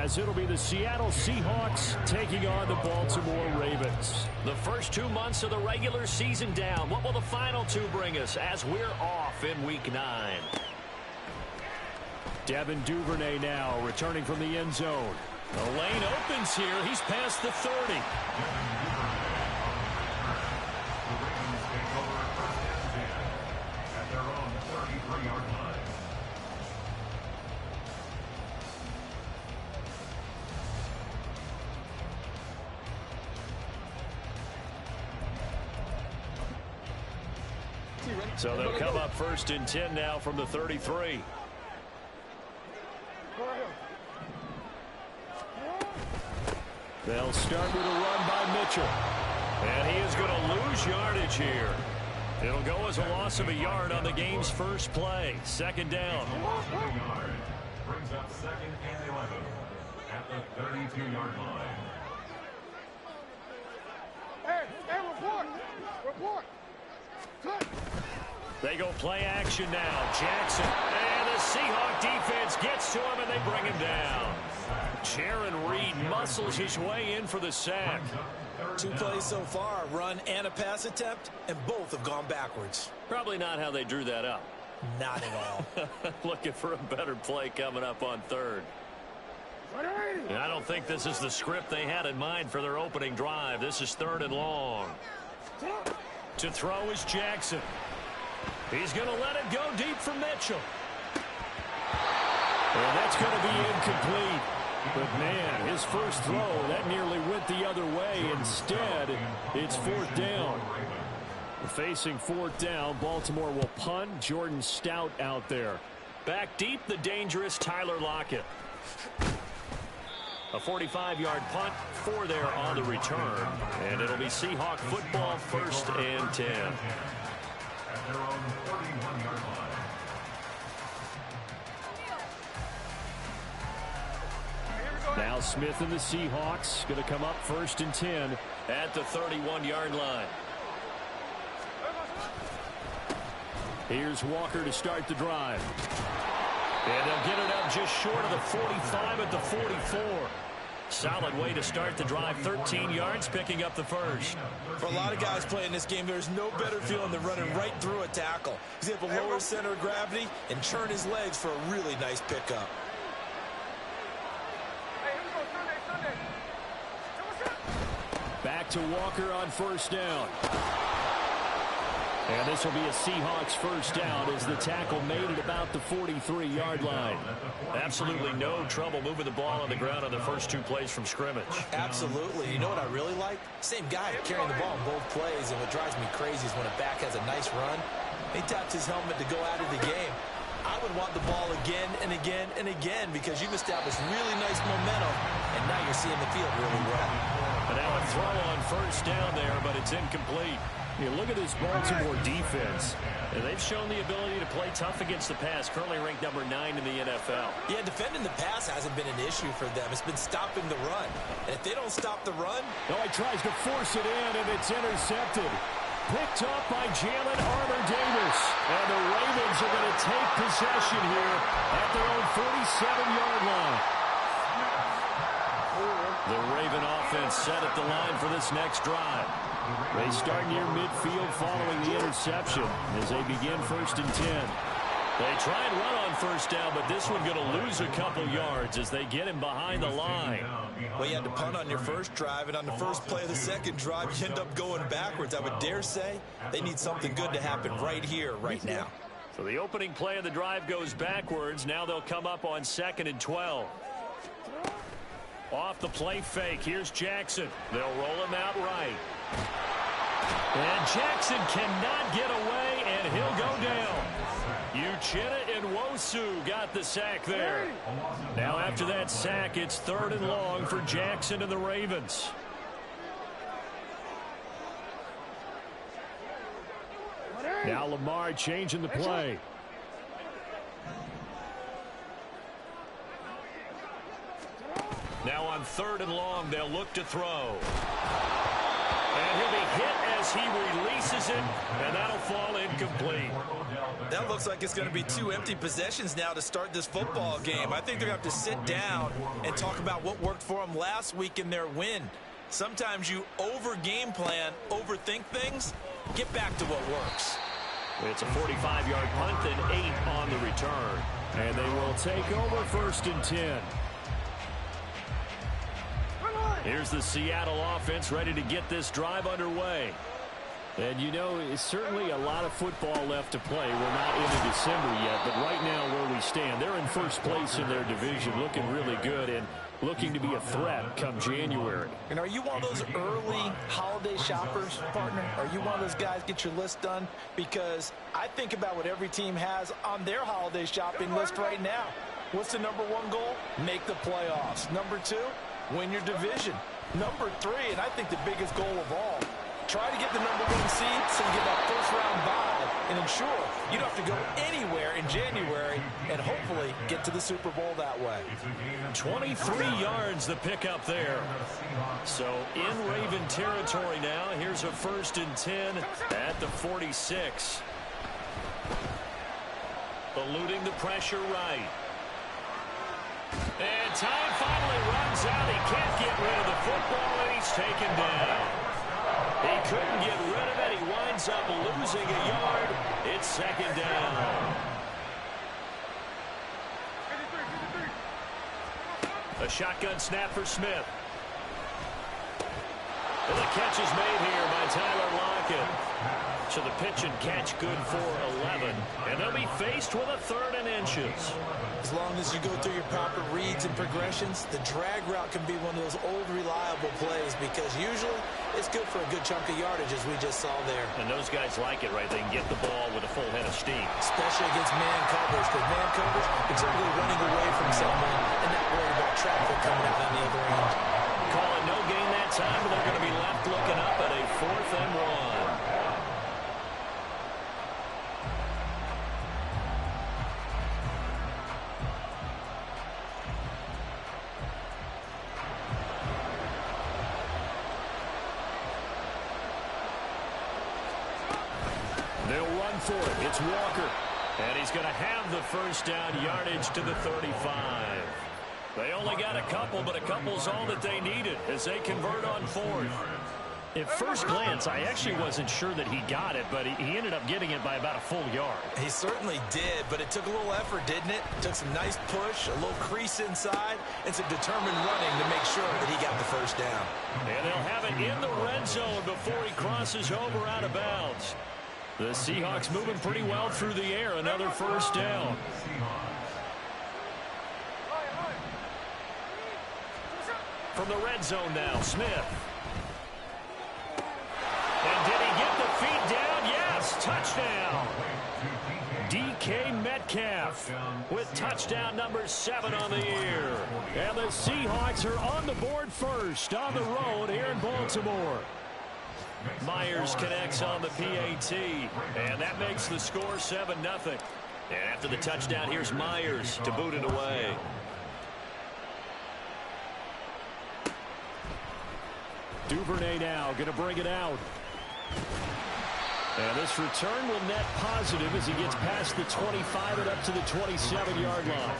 as it'll be the Seattle Seahawks taking on the Baltimore Ravens. The first 2 months of the regular season down. What will the final two bring us as we're off in Week 9? Devin Duvernay now returning from the end zone. The lane opens here. He's past the 30. So they'll come up 1st and 10 now from the 33. They'll start with a run by Mitchell. And he is going to lose yardage here. It'll go as a loss of a yard on the game's first play. 2nd down. Brings up 2nd and 11 at the 32-yard line. Hey, report. They go play action now. Jackson. And the Seahawk defense gets to him, and they bring him down. Jaron Reed muscles his way in for the sack. 2 plays so far, a run and a pass attempt, and both have gone backwards. Probably not how they drew that up. Not at all. Looking for a better play coming up on 3rd. And I don't think this is the script they had in mind for their opening drive. This is 3rd and long. To throw is Jackson. He's going to let it go deep for Mitchell. And that's going to be incomplete. But, man, his first throw, that nearly went the other way. Instead, it's 4th down. Facing 4th down, Baltimore will punt. Jordan Stout out there. Back deep, the dangerous Tyler Lockett. A 45-yard punt, 4 there on the return. And it'll be Seahawk football, 1st and 10. At their own 41-yard line. Now Smith and the Seahawks going to come up 1st and 10 at the 31-yard line. Here's Walker to start the drive. And they'll get it up just short of the 45 at the 44. Solid way to start the drive. 13 yards, picking up the first. For a lot of guys playing this game, there's no better feeling than running right through a tackle. He's able to lower his center of gravity and churn his legs for a really nice pickup. Back to Walker on 1st down. And this will be a Seahawks 1st down as the tackle made it about the 43-yard line. Absolutely no trouble moving the ball on the ground on the first 2 plays from scrimmage. Absolutely. You know what I really like? Same guy carrying the ball in both plays, and what drives me crazy is when a back has a nice run, he taps his helmet to go out of the game. I would want the ball again and again and again because you've established really nice momentum, and now you're seeing the field really well. And now a throw on 1st down there, but it's incomplete. You look at this Baltimore defense. And they've shown the ability to play tough against the pass, currently ranked number 9 in the NFL. Yeah, defending the pass hasn't been an issue for them. It's been stopping the run. And if they don't stop the run... No, he tries to force it in, and it's intercepted. Picked up by Jalen Armour-Davis. And the Ravens are going to take possession here at their own 47-yard line. The Raven offense set at the line for this next drive. They start near midfield following the interception as they begin 1st and 10. They try and run on 1st down, but this one going to lose a couple yards as they get him behind the line. Well, you had to punt on your first drive, and on the first play of the second drive, you end up going backwards. I would dare say they need something good to happen right here, right now. So the opening play of the drive goes backwards. Now they'll come up on 2nd and 12. Off the play fake, here's Jackson. They'll roll him out right. And Jackson cannot get away, and he'll go down. Uchenna and Nwosu got the sack there. Now after that sack, it's 3rd and long for Jackson and the Ravens. Now Lamar changing the play. Now on 3rd and long, they'll look to throw. And he'll be hit as he releases it, and that'll fall incomplete. That looks like it's going to be 2 empty possessions now to start this football game. I think they're going to have to sit down and talk about what worked for them last week in their win. Sometimes you over-game plan, overthink things. Get back to what works. It's a 45-yard punt and 8 on the return. And they will take over 1st and 10. Here's the Seattle offense ready to get this drive underway. And, you know, it's certainly a lot of football left to play. We're not into December yet, but right now where we stand, they're in 1st place in their division, looking really good and looking to be a threat come January. And are you one of those early holiday shoppers, partner? Are you one of those guys get your list done? Because I think about what every team has on their holiday shopping list right now. What's the number 1 goal? Make the playoffs. Number 2, win your division. Number 3, and I think the biggest goal of all, try to get the number 1 seed so you get that first-round bye and ensure you don't have to go anywhere in January and hopefully get to the Super Bowl that way. 23 yards the pickup there. So in Raven territory now. Here's a 1st and 10 at the 46. Eluding the pressure right. And time finally runs out. He can't get rid of the football, and he's taken down. He couldn't get rid of it. He winds up losing a yard. It's 2nd down. A shotgun snap for Smith. And the catch is made here by Tyler Lockett. So the pitch and catch good for 11. And they'll be faced with a 3rd and inches. As long as you go through your proper reads and progressions, the drag route can be one of those old reliable plays because usually it's good for a good chunk of yardage as we just saw there. And those guys like it, right? They can get the ball with a full head of steam. Especially against man coverage, because man coverage, it's typically running away from someone and not worried about traffic coming out on the other end. Call it no gain that time, but they're going to be left looking up at a 4th and 1. They'll run for it. It's Walker. And he's going to have the 1st down yardage to the 35. They only got a couple, but a couple's all that they needed as they convert on 4th. At first glance, I actually wasn't sure that he got it, but he ended up getting it by about a full yard. He certainly did, but it took a little effort, didn't it? Took some nice push, a little crease inside, and some determined running to make sure that he got the 1st down. And they'll have it in the red zone before he crosses over out of bounds. The Seahawks moving pretty well through the air. Another 1st down. From the red zone now, Smith. And did he get the feet down? Yes, touchdown. DK Metcalf with touchdown number 7 on the year. And the Seahawks are on the board first on the road here in Baltimore. Myers connects on the PAT, and that makes the score 7-0. And after the touchdown, here's Myers to boot it away. Duvernay now going to bring it out. And this return will net positive as he gets past the 25 and up to the 27-yard line.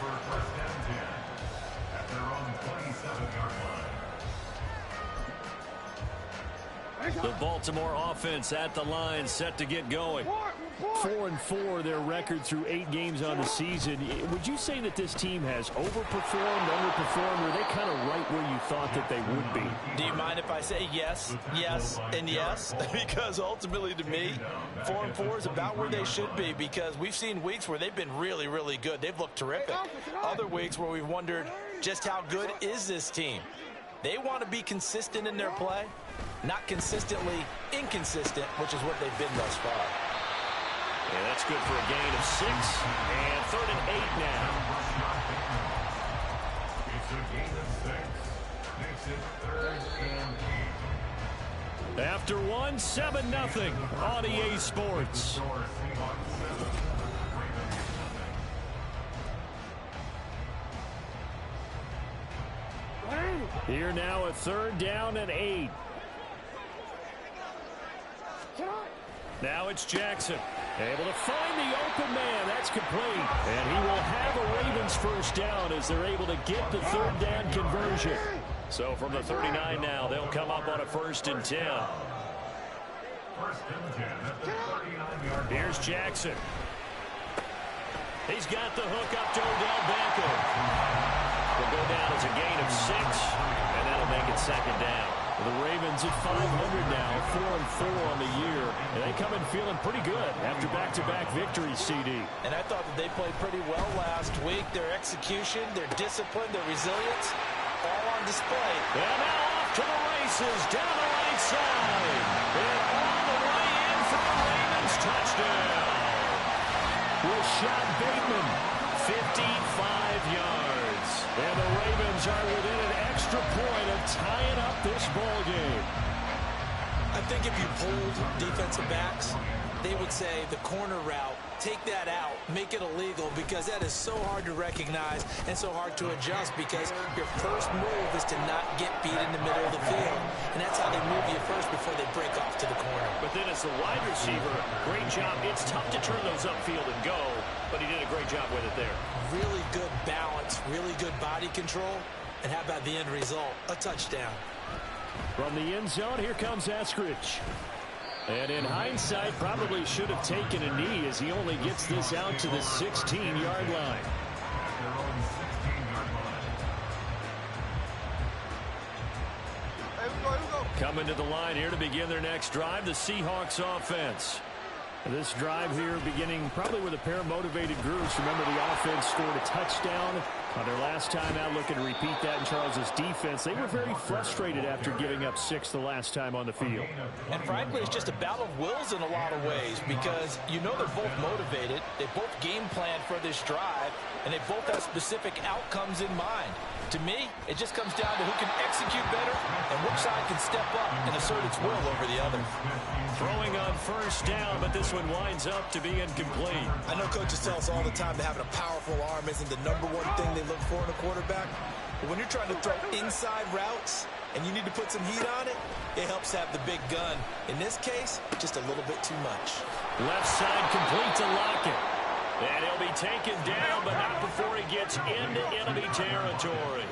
The Baltimore offense at the line, set to get going. 4-4 their record through 8 games on the season. Would you say that this team has overperformed, underperformed, or are they kind of right where you thought that they would be? Do you mind if I say yes, yes, and yes? Because ultimately to me, 4-4 is about where they should be because we've seen weeks where they've been really, really good. They've looked terrific. Other weeks where we've wondered just how good is this team. They want to be consistent in their play, not consistently inconsistent, which is what they've been thus far. Yeah, that's good for a gain of 6, and 3rd and 8 now. It's a gain of 6. Makes it 3rd and 8. After 1, 7-0 on EA Sports. Here now a 3rd down and 8. Now it's Jackson. Able to find the open man. That's complete. And he will have a Ravens first down as they're able to get the third down conversion. So from the 39 now, they'll come up on a 1st and 10. Here's Jackson. He's got the hook up to Odell Beckham. Will go down as a gain of 6, and that'll make it 2nd down. The Ravens at 500 now, 4-4 on the year, and they come in feeling pretty good after back-to-back victories, CD. And I thought that they played pretty well last week. Their execution, their discipline, their resilience, all on display. And now off to the races, down the right side. And all the way in for the Ravens touchdown. Rashad Bateman, 55 yards. And the Ravens are within an extra point of tying up this ball game. I think if you pulled defensive backs, they would say the corner route, take that out, make it illegal, because that is so hard to recognize and so hard to adjust, because your first move is to not get beat in the middle of the field. And that's how they move you first before they break off to the corner. But then as the wide receiver, great job. It's tough to turn those upfield and go, but he did a great job with it there. Really good balance, really good body control. And how about the end result? A touchdown. From the end zone, here comes Eskridge. And in hindsight, probably should have taken a knee as he only gets this out to the 16-yard line. Coming to the line here to begin their next drive, the Seahawks offense. This drive here beginning probably with a pair of motivated groups. Remember, the offense scored a touchdown on their last time out, looking to repeat that in Charles's defense. They were very frustrated after giving up 6 the last time on the field. And frankly, it's just a battle of wills in a lot of ways, because you know they're both motivated. They both game plan for this drive, and they both have specific outcomes in mind. To me, it just comes down to who can execute better and which side can step up and assert its will over the other. Throwing on first down, but this one winds up to be incomplete. I know coaches tell us all the time that having a powerful arm isn't the #1 thing they look for in a quarterback. But when you're trying to throw inside routes and you need to put some heat on it, it helps have the big gun. In this case, just a little bit too much. Left side complete to Lockett. And he'll be taken down, but not before he gets into enemy territory.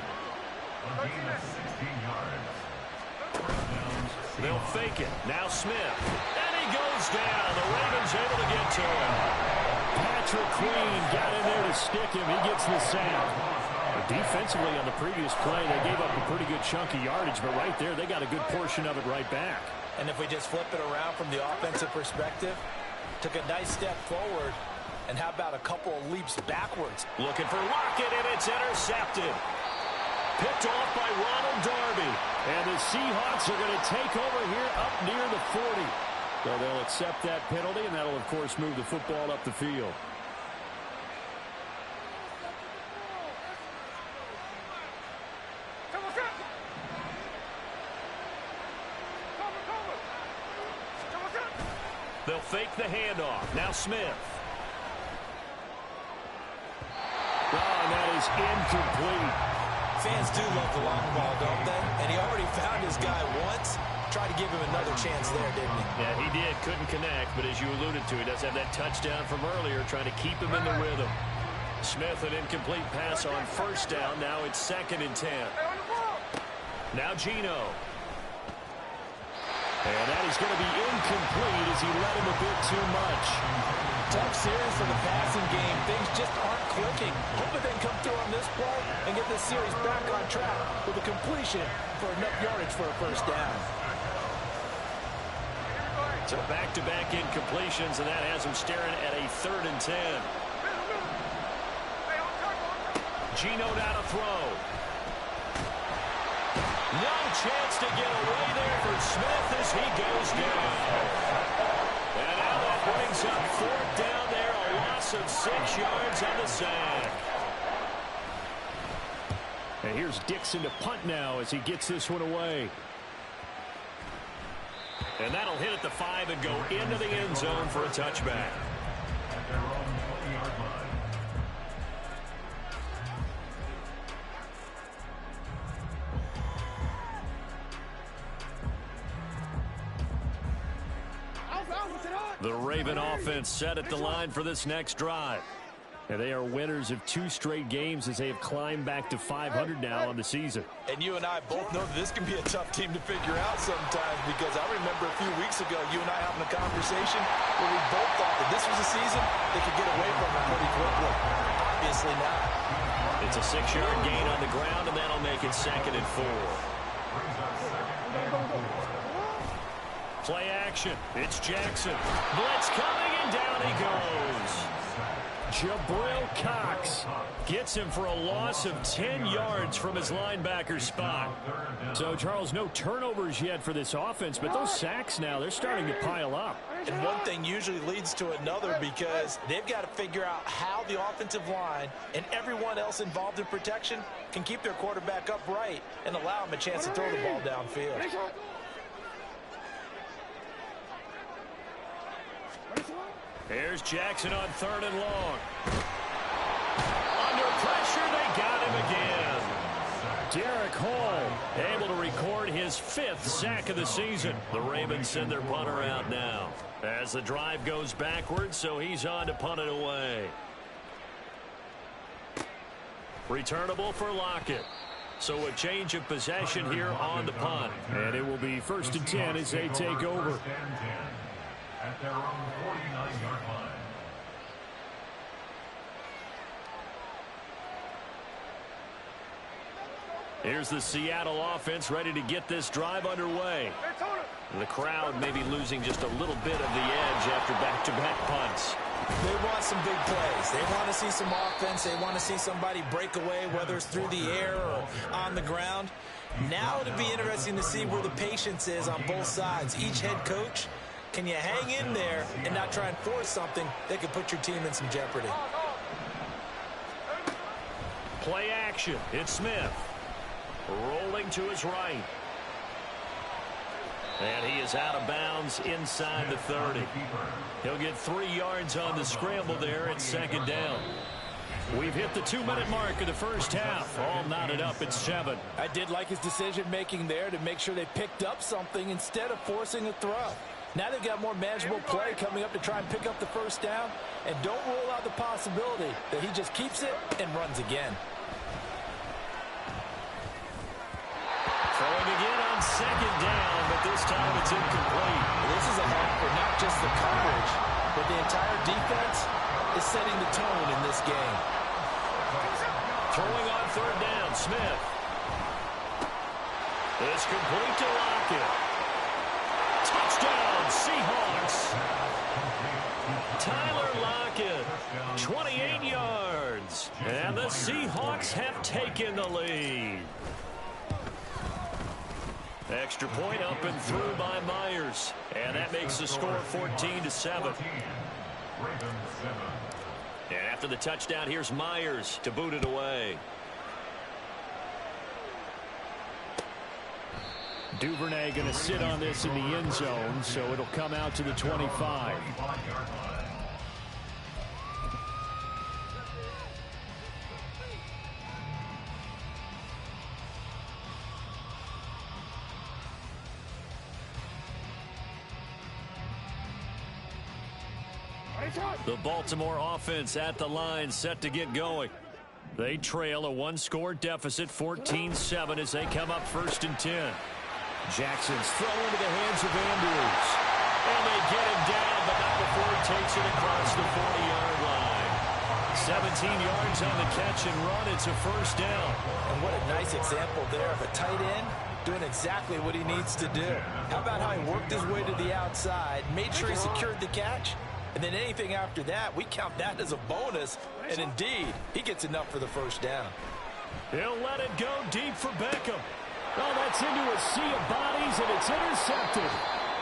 They'll fake it. Now Smith. And he goes down. The Ravens able to get to him. Patrick Queen got in there to stick him. He gets the sack. But defensively on the previous play, they gave up a pretty good chunk of yardage, but right there, they got a good portion of it right back. And if we just flip it around from the offensive perspective, took a nice step forward. And how about a couple of leaps backwards? Looking for Lockett, and it's intercepted. Picked off by Ronald Darby. And the Seahawks are going to take over here up near the 40. So they'll accept that penalty, and that'll, of course, move the football up the field. They'll fake the handoff. Now Smith. Oh, and that is incomplete. Fans do love the long ball, don't they? And he already found his guy once. Tried to give him another chance there, didn't he? Yeah, he did. Couldn't connect, but as you alluded to, he does have that touchdown from earlier, trying to keep him in the rhythm. Smith, an incomplete pass on first down. Now it's 2nd and 10. Now Geno. And that is going to be incomplete as he led him a bit too much. Tough series for the passing game. Things just aren't clicking. Hoping they can come through on this play and get this series back on track with a completion for enough yardage for a first down. So back-to-back incompletions, and that has him staring at a 3rd and 10. Geno now to throw. No chance to get away there for Smith as he goes down. And now that brings up 4th down there, a loss of 6 yards on the sack. And here's Dixon to punt now as he gets this one away. And that'll hit at the 5 and go into the end zone for a touchback. The Raven offense set at the line for this next drive. And they are winners of 2 straight games as they have climbed back to 500 now on the season. And you and I both know that this can be a tough team to figure out sometimes, because I remember a few weeks ago you and I having a conversation where we both thought that this was a season they could get away from it pretty quickly. Obviously not. It's a 6-yard gain on the ground, and that'll make it 2nd and 4. Play action. It's Jackson. Blitz coming, and down he goes. Jabril Cox gets him for a loss of 10 yards from his linebacker spot. So, Charles, no turnovers yet for this offense, but those sacks now, they're starting to pile up. And one thing usually leads to another, because they've got to figure out how the offensive line and everyone else involved in protection can keep their quarterback upright and allow him a chance to throw the ball downfield. Here's Jackson on 3rd and long. Under pressure, they got him again. Derek Hall Able to record his 5th sack of the season. The Ravens send their punter out now as the drive goes backwards, so he's on to punt it away. Returnable for Lockett. So a change of possession here on the punt. And it will be 1st and 10 as they take over. At their own 49-yard line. Here's the Seattle offense ready to get this drive underway. The crowd may be losing just a little bit of the edge after back-to-back punts. They want some big plays. They want to see some offense. They want to see somebody break away, whether it's through the air or on the ground. Now it'll be interesting to see where the patience is on both sides. Each head coach, can you hang in there and not try and force something that could put your team in some jeopardy? Play action. It's Smith. Rolling to his right. And he is out of bounds inside the 30. He'll get 3 yards on the scramble there at 2nd down. We've hit the 2-minute mark of the first half. All knotted up at 7. I did like his decision-making there to make sure they picked up something instead of forcing a throw. Now they've got more manageable play coming up to try and pick up the first down. And don't rule out the possibility that he just keeps it and runs again. Throwing again on 2nd down, but this time it's incomplete. This is a half for not just the coverage, but the entire defense is setting the tone in this game. Throwing on 3rd down, Smith. It's complete to Lockett. Touchdown, Seahawks. Tyler Lockett, 28 yards. And the Seahawks have taken the lead. Extra point up and through by Myers. And that makes the score 14-7. And after the touchdown, here's Myers to boot it away. Duvernay going to sit on this in the end zone, so it'll come out to the 25. The Baltimore offense at the line, set to get going. They trail a 1-score deficit, 14-7, as they come up 1st and 10. Jackson's throw into the hands of Andrews. And they get him down, but not before he takes it across the 40-yard line. 17 yards on the catch and run. It's a 1st down. And what a nice example there of a tight end doing exactly what he needs to do. How about how he worked his way to the outside, made sure he secured the catch, and then anything after that, we count that as a bonus. And indeed, he gets enough for the 1st down. He'll let it go deep for Beckham. Oh, that's into a sea of bodies, and it's intercepted.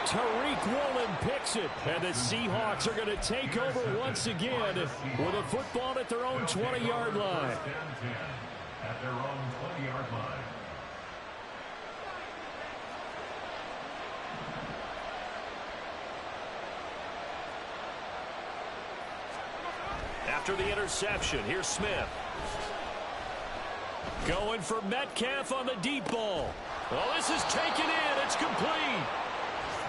Tariq Woolen picks it, and the Seahawks are going to take over once again with a football at their own 20-yard line. At their own 20-yard line. After the interception, here's Smith. Going for Metcalf on the deep ball. Well, this is taken in. It's complete.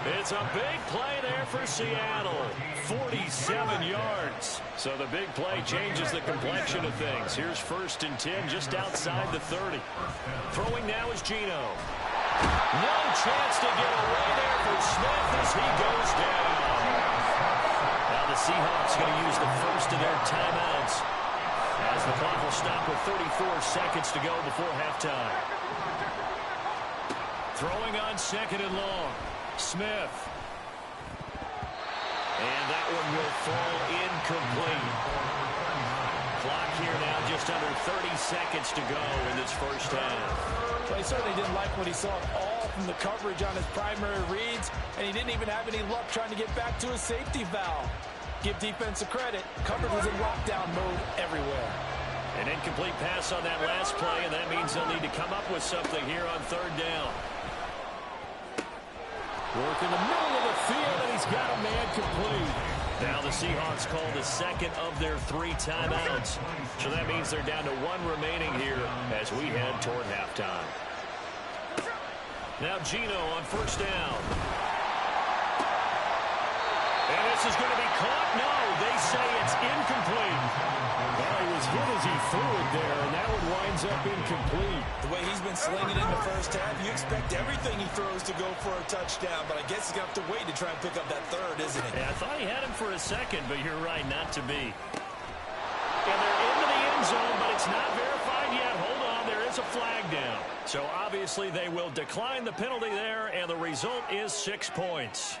It's a big play there for Seattle. 47 yards. So the big play changes the complexion of things. Here's 1st and 10 just outside the 30. Throwing now is Geno. No chance to get away there for Smith as he goes down. Now the Seahawks going to use the first of their timeouts as the clock will stop with 34 seconds to go before halftime. Throwing on 2nd and long. Smith. And that one will fall incomplete. Clock here now just under 30 seconds to go in this first half. Well, he certainly didn't like what he saw at all from the coverage on his primary reads, and he didn't even have any luck trying to get back to his safety valve. Give defense a credit. Coverage was in lockdown mode everywhere. An incomplete pass on that last play, and that means they'll need to come up with something here on 3rd down. Work in the middle of the field, and he's got a man complete. Now the Seahawks call the 2nd of their 3 timeouts. So that means they're down to 1 remaining here as we head toward halftime. Now Geno on 1st down. And this is going to be caught. No, they say it's incomplete. Well, he was hit as he threw it there, and that one winds up incomplete. The way he's been slinging in the first half, you expect everything he throws to go for a touchdown, but I guess he's going to have to wait to try and pick up that 3rd, isn't he? Yeah, I thought he had him for a second, but you're right, not to be. And they're into the end zone, but it's not verified yet. Hold on, there is a flag down. So obviously they will decline the penalty there, and the result is 6 points.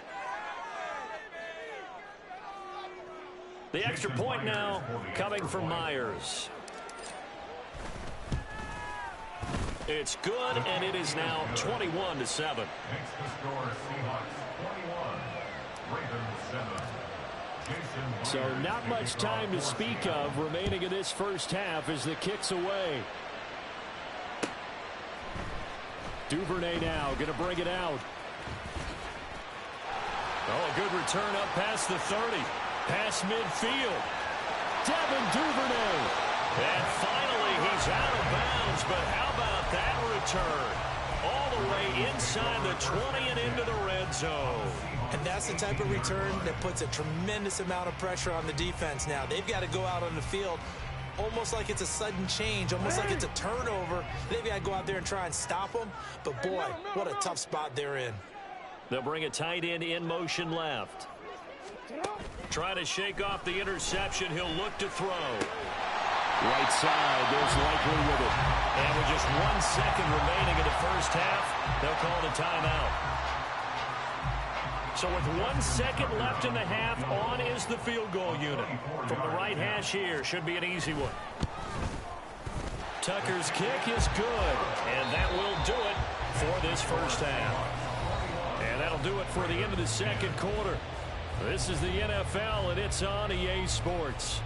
The extra point now coming from Myers. It's good, and it is now 21-7. Makes the score Seahawks 21, Ravens 7. So not much time to speak of remaining in this first half as the kick's away. Duvernay now going to bring it out. Oh, a good return up past the 30. Past midfield. Devin Duvernay. And finally, he's out of bounds, but how about that return? All the way inside the 20 and into the red zone. And that's the type of return that puts a tremendous amount of pressure on the defense now. They've got to go out on the field almost like it's a sudden change, almost like it's a turnover. They've got to go out there and try and stop them. But, boy, what a tough spot they're in. They'll bring a tight end in motion left. Trying to shake off the interception. He'll look to throw. Right side, there's Likely with it. And with just 1 second remaining in the first half, they'll call the timeout. So with 1 second left in the half, on is the field goal unit. From the right hash here, should be an easy one. Tucker's kick is good, and that will do it for this first half. And that'll do it for the end of the second quarter. This is the NFL, and it's on EA Sports.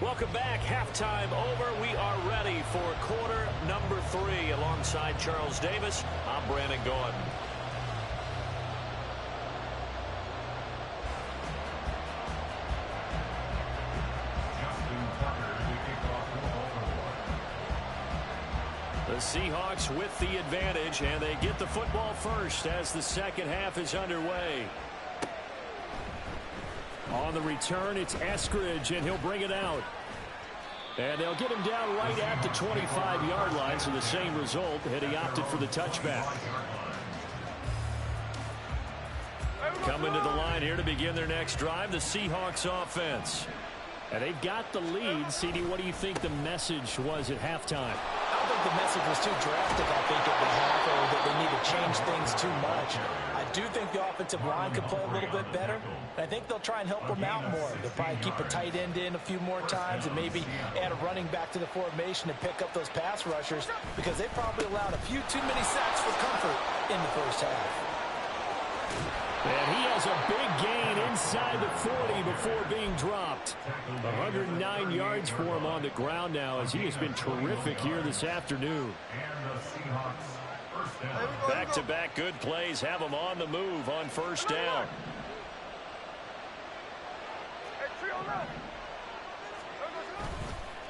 Welcome back. Halftime over. We are ready for quarter number 3. Alongside Charles Davis, I'm Brandon Gordon. The Seahawks with the advantage, and they get the football first as the second half is underway. On the return, it's Eskridge, and he'll bring it out. And they'll get him down right at the 25-yard line, so the same result, and he opted for the touchback. Coming to the line here to begin their next drive, the Seahawks offense. And they've got the lead. CD, what do you think the message was at halftime? I don't think the message was too drastic, I think, at the half, or that they need to change things too much. I do think the offensive line could play a little bit better. And I think they'll try and help them out more. They'll probably keep a tight end in a few more times and maybe add a running back to the formation and pick up those pass rushers, because they probably allowed a few too many sacks for comfort in the first half. And he has a big gain inside the 40 before being dropped. 109 yards for him on the ground now, as he has been terrific here this afternoon. Back-to-back good plays have him on the move on first down.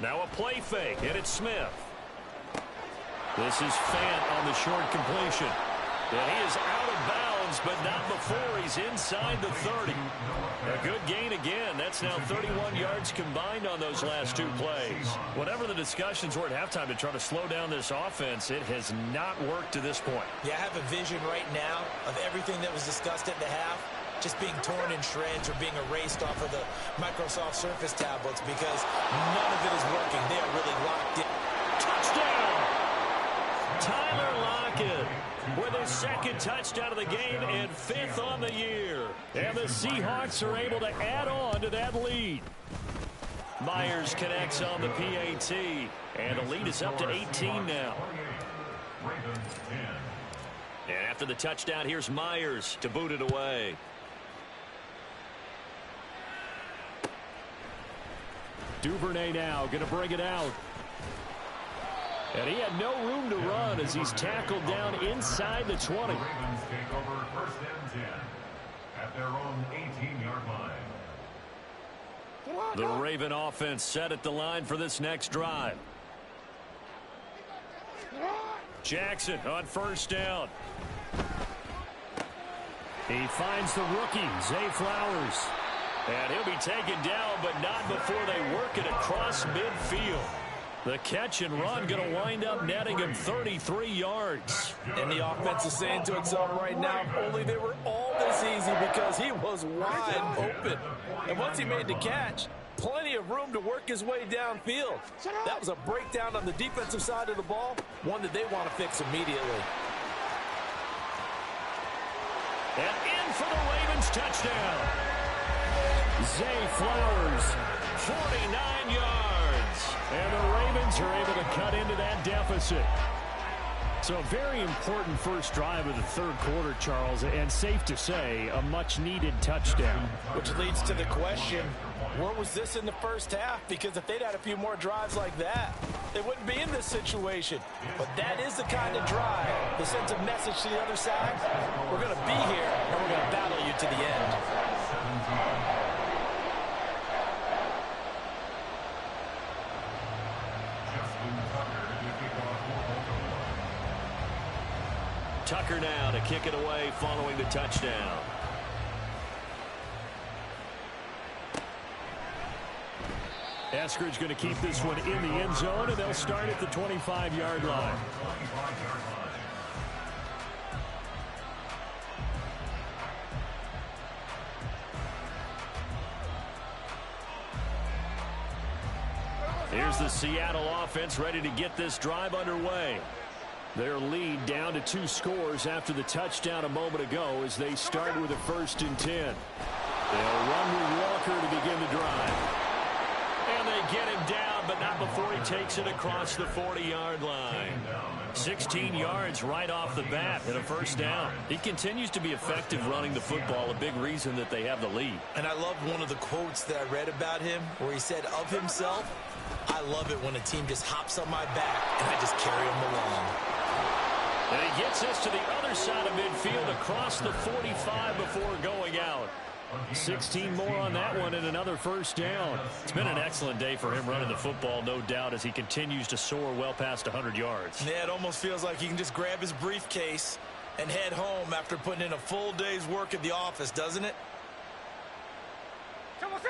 Now a play fake, and it's Smith. This is Fant on the short completion. And he is out of bounds, but not before he's inside the 30. A good gain again. That's now 31 yards combined on those last two plays. Whatever the discussions were at halftime to try to slow down this offense, it has not worked to this point. Yeah, I have a vision right now of everything that was discussed at the half just being torn in shreds or being erased off of the Microsoft Surface tablets because none of it is working. They are really locked in. Touchdown! Tyler Lockett with his second touchdown of the game and 5th on the year. And the Seahawks are able to add on to that lead. Myers connects on the PAT, and the lead is up to 18 now. And after the touchdown, here's Myers to boot it away. Duvernay now going to bring it out. And he had no room to run as he's tackled down inside the 20. Ravens take over 1st and 10 at their own 18-yard line. The Raven offense set at the line for this next drive. Jackson on 1st down. He finds the rookie, Zay Flowers. And he'll be taken down, but not before they work it across midfield. The catch and run going to wind up netting him 33 yards. And the offense is saying to itself right now, if only they were all this easy because he was wide open. And once he made the catch, plenty of room to work his way downfield. That was a breakdown on the defensive side of the ball, one that they want to fix immediately. And in for the Ravens touchdown. Zay Flowers, 49 yards. and the Ravens are able to cut into that deficit. So a very important first drive of the third quarter, Charles, and safe to say, a much-needed touchdown. Which leads to the question, where was this in the first half? Because if they'd had a few more drives like that, they wouldn't be in this situation. But that is the kind of drive that sends a message to the other side. We're going to be here, and we're going to battle you to the end. Tucker now to kick it away following the touchdown. Eskridge going to keep this one in the end zone, and they'll start at the 25-yard line. Here's the Seattle offense ready to get this drive underway. Their lead down to 2 scores after the touchdown a moment ago as they start with a 1st and 10. They'll run with Walker to begin the drive. And they get him down, but not before he takes it across the 40-yard line. 16 yards right off the bat and a 1st down. He continues to be effective running the football, a big reason that they have the lead. And I loved one of the quotes that I read about him where he said of himself, I love it when a team just hops on my back and I just carry them along. And he gets us to the other side of midfield across the 45 before going out. 16 more on that one and another 1st down. It's been an excellent day for him running the football, no doubt, as he continues to soar well past 100 yards. Yeah, it almost feels like he can just grab his briefcase and head home after putting in a full day's work at the office, doesn't it?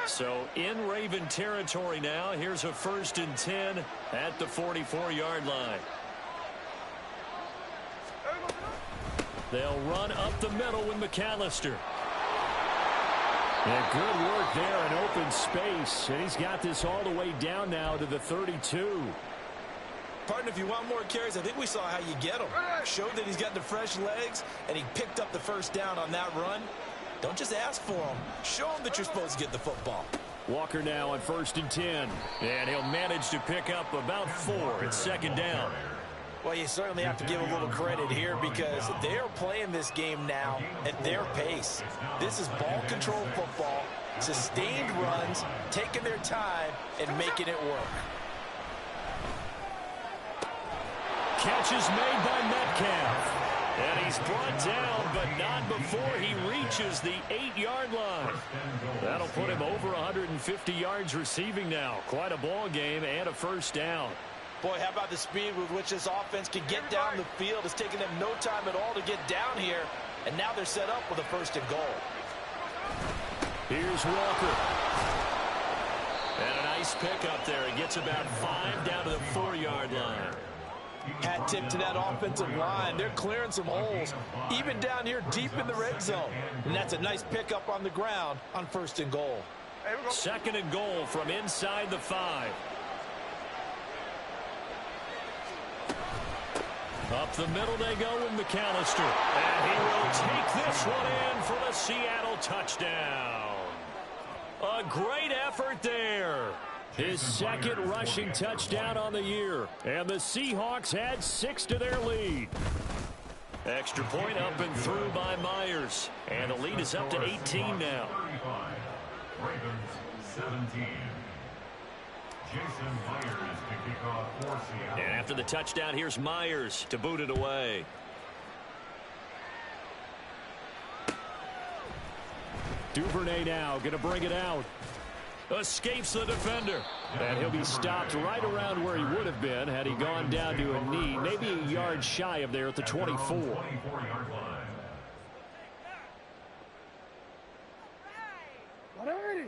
So in Raven territory now, here's a 1st and 10 at the 44-yard line. They'll run up the middle with McAllister. And good work there in open space. And he's got this all the way down now to the 32. Partner, if you want more carries, I think we saw how you get them. Showed that he's got the fresh legs, and he picked up the 1st down on that run. Don't just ask for them. Show them that you're supposed to get the football. Walker now on 1st and 10. And he'll manage to pick up about 4 at 2nd down. Well, you certainly have to give a little credit here because they're playing this game now at their pace. This is ball control football, sustained runs, taking their time, and making it work. Catch is made by Metcalf. And he's brought down, but not before he reaches the 8-yard line. That'll put him over 150 yards receiving now. Quite a ball game and a first down. Boy, how about the speed with which this offense can get down the field? It's taken them no time at all to get down here. And now they're set up with a 1st and goal. Here's Walker. And a nice pickup there. He gets about 5 down to the 4-yard line. Hat tip to that offensive line. They're clearing some holes, even down here deep in the red zone. And that's a nice pickup on the ground on 1st and goal. 2nd and goal from inside the 5. Up the middle they go with McAllister. And he will take this one in for the Seattle touchdown. A great effort there. His 2nd rushing touchdown on the year. And the Seahawks add 6 to their lead. Extra point up and through by Myers. And the lead is up to 18 now. 35. Ravens 17. Jason Myers to kick off for Seattle. And after the touchdown, here's Myers to boot it away. Duvernay now going to bring it out. Escapes the defender. And he'll be stopped right around where he would have been had he gone down to a knee, maybe a yard shy of there at the 24. 24-yard line.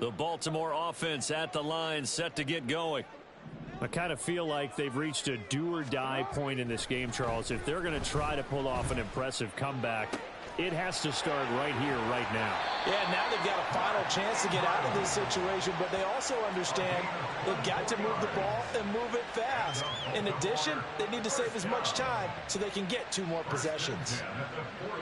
The Baltimore offense at the line, set to get going. I kind of feel like they've reached a do-or-die point in this game, Charles. If they're going to try to pull off an impressive comeback, it has to start right here, right now. Yeah, now they've got a final chance to get out of this situation, but they also understand they've got to move the ball and move it fast. In addition, they need to save as much time so they can get 2 more possessions.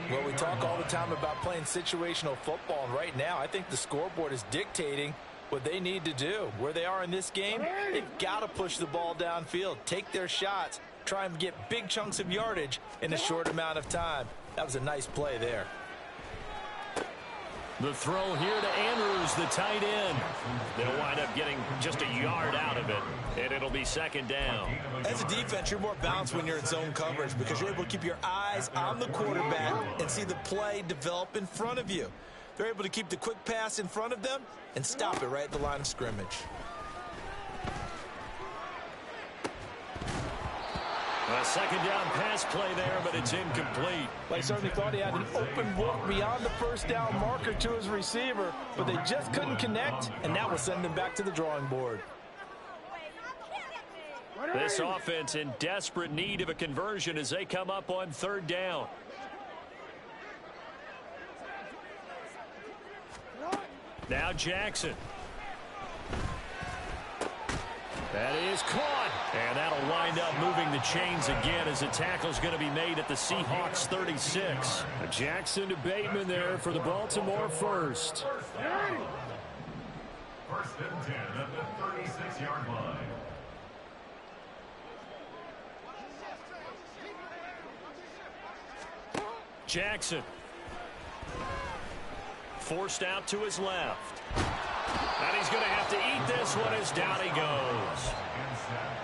Well, we talk all the time about playing situational football, and right now I think the scoreboard is dictating what they need to do. Where they are in this game, they've got to push the ball downfield, take their shots, try and get big chunks of yardage in a short amount of time. That was a nice play there. The throw here to Andrews, the tight end. They'll wind up getting just a yard out of it, and it'll be 2nd down. As a defense, you're more balanced when you're in zone coverage because you're able to keep your eyes on the quarterback and see the play develop in front of you. They're able to keep the quick pass in front of them and stop it right at the line of scrimmage. A 2nd down pass play there, but it's incomplete. Well, he certainly thought he had an open book beyond the 1st down marker to his receiver, but they just couldn't connect, and that will send them back to the drawing board. This offense in desperate need of a conversion as they come up on 3rd down. Now Jackson. That is caught. And that'll wind up moving the chains again as a tackle's going to be made at the Seahawks 36. Jackson to Bateman there for the Baltimore 1st. 1st and 10 at the 36-yard line. Jackson. Forced out to his left. And he's going to have to eat this one as down he goes.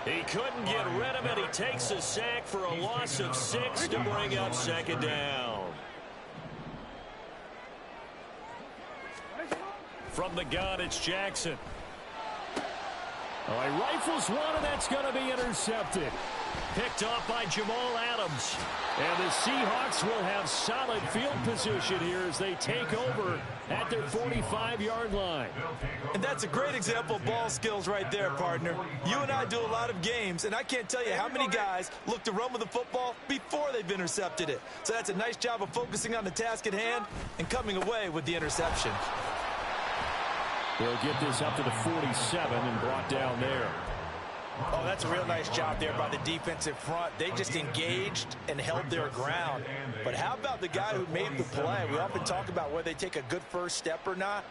He couldn't get rid of it. He takes a sack for a loss of 6 to bring up 2nd down. From the gun, it's Jackson. Oh, he rifles one, and that's going to be intercepted. Picked off by Jamal Adams. And the Seahawks will have solid field position here as they take over at their 45-yard line. And that's a great example of ball skills right there, partner. You and I do a lot of games, and I can't tell you how many guys look to run with the football before they've intercepted it. So that's a nice job of focusing on the task at hand and coming away with the interception. They'll get this up to the 47 and brought down there. Oh, that's a real nice job there by the defensive front. They just engaged and held their ground. But how about the guy who made the play? We often talk about whether they take a good first step or not.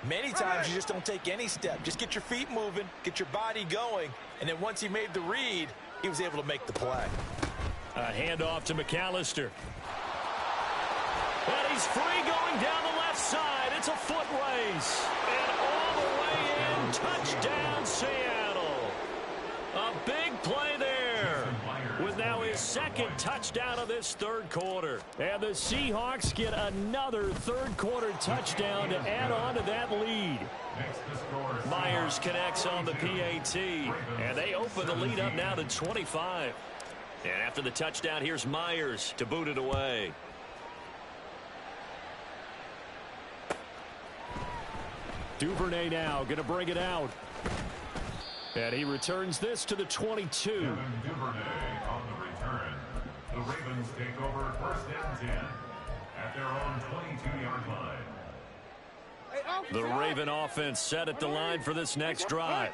Many times you just don't take any step. Just get your feet moving, get your body going, and then once he made the read, he was able to make the play. A handoff to McAllister. And he's free going down the left side. It's a foot race. And all the way in, touchdown Seattle. A big play there with now his second touchdown of this third quarter. And the Seahawks get another third-quarter touchdown to add on to that lead. Myers connects on the PAT, and they open the lead up now to 25. And after the touchdown, here's Myers to boot it away. Duvernay now going to bring it out. And he returns this to the 22. Duvernay on the return. The Ravens take over first and 10 at their own 22-yard line. The Raven offense set at the line for this next drive.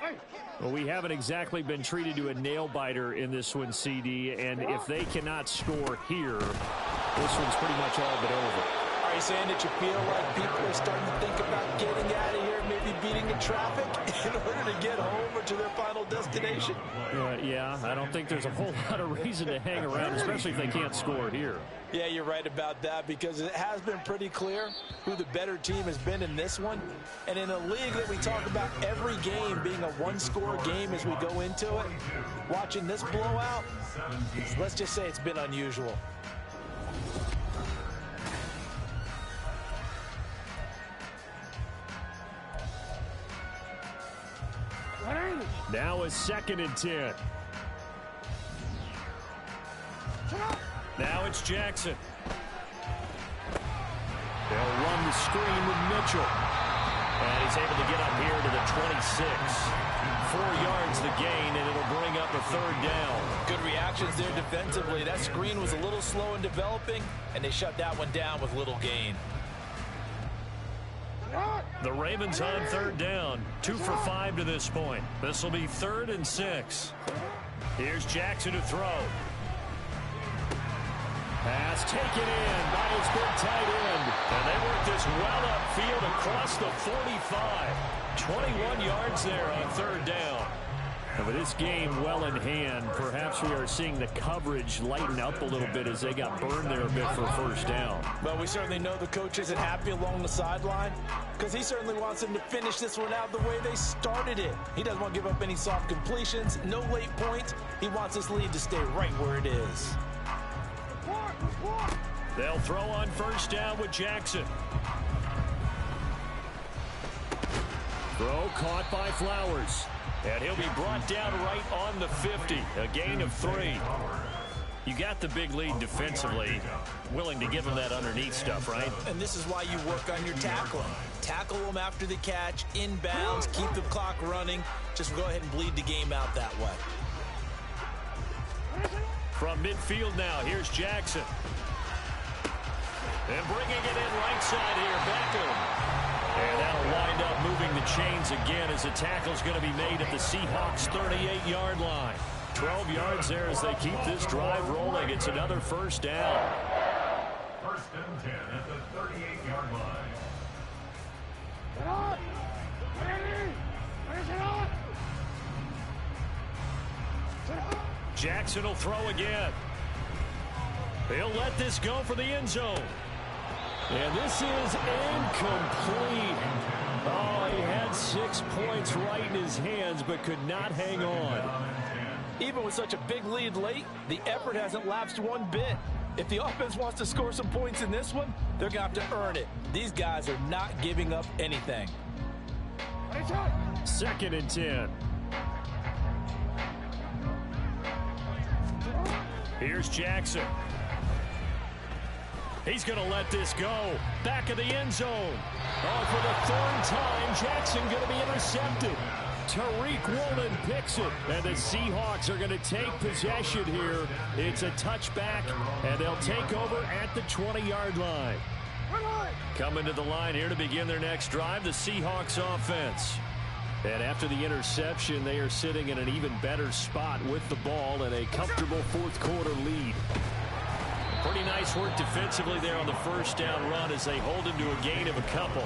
Well, we haven't exactly been treated to a nail-biter in this one, CD, and if they cannot score here, this one's pretty much all but over. Are you saying that you feel like people are starting to think about getting out of here, maybe beating the traffic in order to get home or to their final destination? Yeah, I don't think there's a whole lot of reason to hang around, especially if they can't score here. Yeah, you're right about that, because it has been pretty clear who the better team has been in this one. And in a league that we talk about every game being a one-score game as we go into it, watching this blowout, let's just say it's been unusual. Now a 2nd and 10. Now it's Jackson. They'll run the screen with Mitchell. And he's able to get up here to the 26. 4 yards the gain, and it'll bring up a third down. Good reactions there defensively. That screen was a little slow in developing, and they shut that one down with little gain. The Ravens on third down. 2 for 5 to this point. This will be 3rd and 6. Here's Jackson to throw. Pass taken in by his big tight end. And they work this well upfield across the 45. 21 yards there on third down. And with this game well in hand, perhaps we are seeing the coverage lighten up a little bit as they got burned there a bit for first down. But we certainly know the coach isn't happy along the sideline, because he certainly wants them to finish this one out the way they started it. He doesn't want to give up any soft completions, no late points. He wants this lead to stay right where it is. They'll throw on first down with Jackson. Throw caught by Flowers. And he'll be brought down right on the 50. A gain of 3. You got the big lead defensively. Willing to give him that underneath stuff, right? And this is why you work on your tackling. Tackle them after the catch, inbounds, keep the clock running. Just go ahead and bleed the game out that way. From midfield now, here's Jackson. And bringing it in right side here, Beckham. And that'll wind up moving the chains again as the tackle's going to be made at the Seahawks' 38-yard line. 12 yards there as they keep this drive rolling. It's another first down. First and 10 at the 38-yard line. Jackson will throw again. He'll let this go for the end zone. And this is incomplete. Oh, he had 6 points right in his hands, but could not hang on. Even with such a big lead late, the effort hasn't lapsed one bit. If the offense wants to score some points in this one, they're going to have to earn it. These guys are not giving up anything. 2nd and 10. Here's Jackson. He's going to let this go. Back of the end zone. Oh, for the 3rd time, Jackson going to be intercepted. Tariq Woolen picks it, and the Seahawks are going to take possession here. It's a touchback, and they'll take over at the 20-yard line. Coming to the line here to begin their next drive, the Seahawks offense. And after the interception, they are sitting in an even better spot with the ball and a comfortable 4th quarter lead. Pretty nice work defensively there on the first down run as they hold him to a gain of a couple.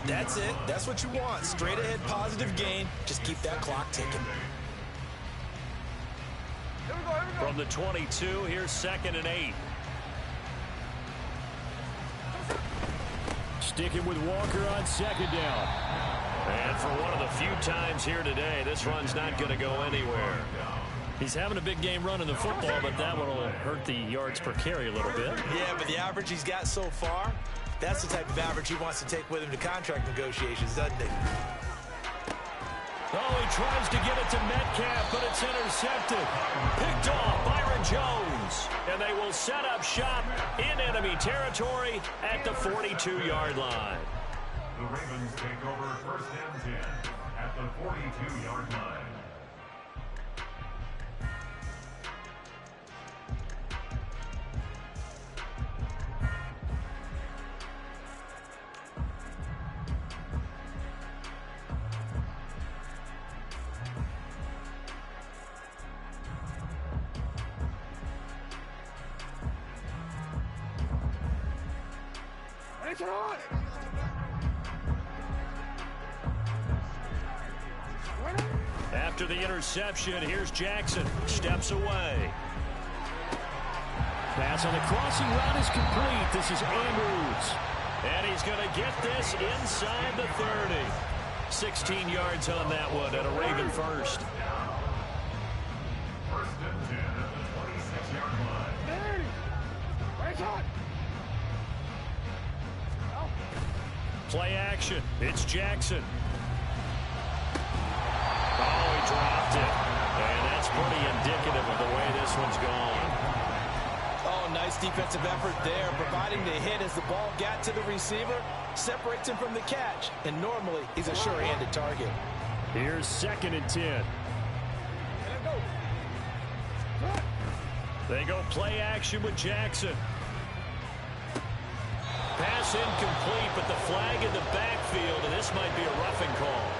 That's it. That's what you want. Straight ahead positive gain. Just keep that clock ticking. From the 22, here's 2nd and 8. Sticking with Walker on 2nd down. And for one of the few times here today, this run's not going to go anywhere. He's having a big game running the football, but that one will hurt the yards per carry a little bit. Yeah, but the average he's got so far, that's the type of average he wants to take with him to contract negotiations, doesn't he? Oh, he tries to get it to Metcalf, but it's intercepted. Picked off Byron Jones. And they will set up shop in enemy territory at the 42-yard line. The Ravens take over first and 10 at the 42-yard line. It's on! After the interception, here's Jackson. Steps away. Pass on the crossing route is complete. This is Andrews. And he's going to get this inside the 30. 16 yards on that one and a Raven first. First and 10 at the 26-yard line. There! It's on! Play action. It's Jackson. Oh, he dropped it. And that's pretty indicative of the way this one's gone. Oh, nice defensive effort there, providing the hit as the ball got to the receiver, separates him from the catch, and normally he's a sure-handed target. Here's 2nd and 10. They go play action with Jackson. Pass incomplete, but the flag in the backfield, and this might be a roughing call.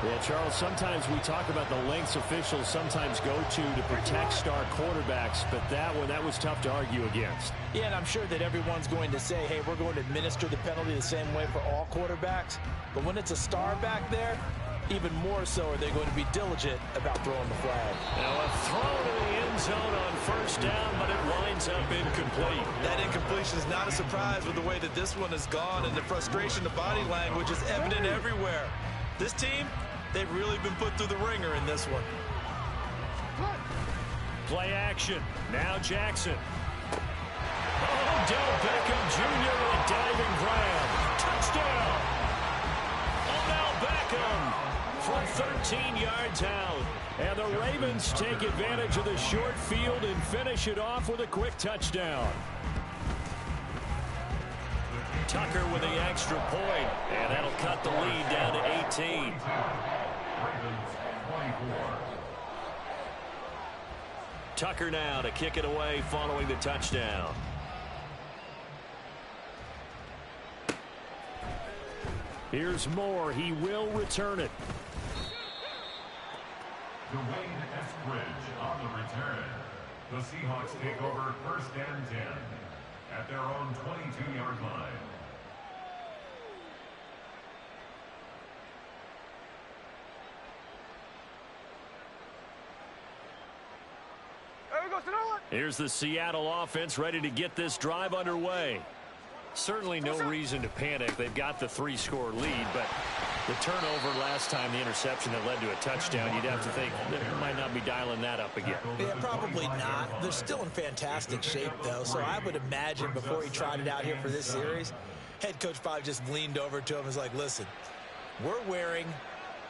Yeah, Charles, sometimes we talk about the lengths officials sometimes go to protect star quarterbacks, but that was tough to argue against. Yeah, and I'm sure that everyone's going to say, hey, we're going to administer the penalty the same way for all quarterbacks. But when it's a star back there, even more so are they going to be diligent about throwing the flag. Now a throw to the end zone on first down, but it winds up incomplete. That incompletion is not a surprise with the way that this one has gone, and the frustration, the body language is evident everywhere. This team, they've really been put through the ringer in this one. Play action. Now Jackson. Oh, Del Beckham Jr. with a diving grab. Touchdown. Odell Beckham from 13 yards out. And the Ravens take advantage of the short field and finish it off with a quick touchdown. Tucker with the extra point, and that'll cut the lead down to 18. Ravens 24. Tucker now to kick it away following the touchdown. Here's Moore. He will return it. Dwayne Eskridge on the return. The Seahawks take over first and 10 at their own 22-yard line. Here's the Seattle offense ready to get this drive underway. Certainly no reason to panic. They've got the 3-score lead, but the turnover last time, the interception that led to a touchdown, you'd have to think they might not be dialing that up again. Yeah, probably not. They're still in fantastic shape, though, so I would imagine before he trotted out here for this series, head coach probably just leaned over to him and was like, listen, we're wearing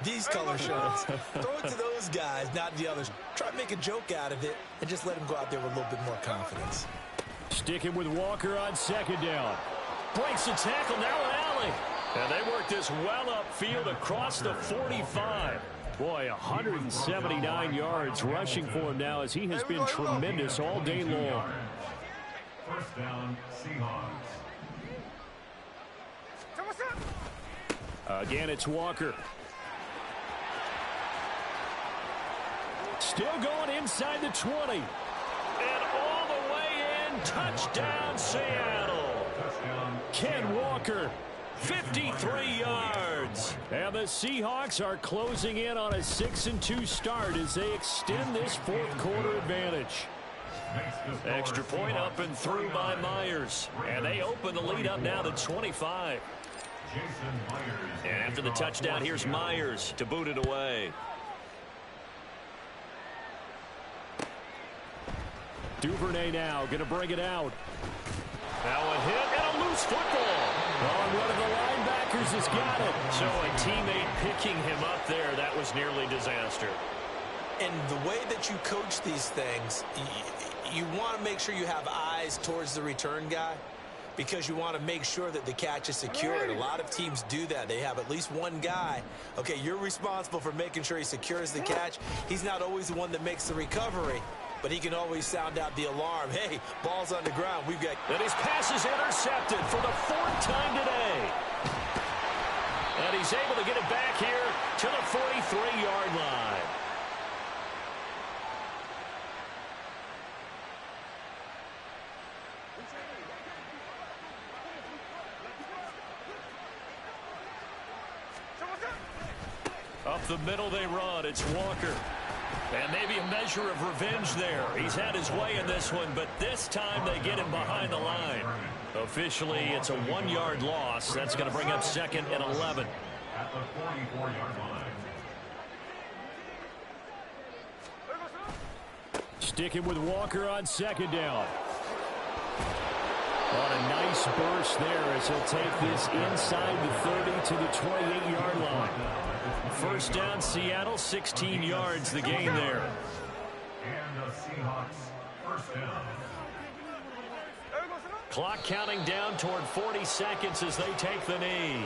these color shirts. Throw it to those guys, not the others. Try to make a joke out of it and just let him go out there with a little bit more confidence. Sticking with Walker on 2nd down. Breaks the tackle, now an alley. And they work this well upfield across the 45. Boy, 179 yards rushing for him now as he has been tremendous all day long. First down, Seahawks. Again, it's Walker. Still going inside the 20. And all the way in, touchdown Seattle. Ken Walker, 53 yards. And the Seahawks are closing in on a 6-2 start as they extend this 4th quarter advantage. Extra point up and through by Myers. And they open the lead up now to 25. And after the touchdown, here's Myers to boot it away. Duvernay now going to bring it out. Now a hit and a loose football. Oh, one of the linebackers has got it. So a teammate picking him up there, that was nearly disaster. And the way that you coach these things, you want to make sure you have eyes towards the return guy because you want to make sure that the catch is secured. A lot of teams do that. They have at least one guy. Okay, you're responsible for making sure he secures the catch. He's not always the one that makes the recovery, but he can always sound out the alarm. Hey, ball's on the ground. We've got... And his pass is intercepted for the 4th time today. And he's able to get it back here to the 43-yard line. Up the middle they run. It's Walker. And maybe a measure of revenge there. He's had his way in this one, but this time they get him behind the line. Officially, it's a 1-yard loss. That's going to bring up 2nd and 11. At the 44-yard line. Sticking with Walker on 2nd down. On a nice burst there as he'll take this inside the 30 to the 28-yard line. 1st down, Seattle, 16 yards the gain there. And the Seahawks 1st down. Clock counting down toward 40 seconds as they take the knee.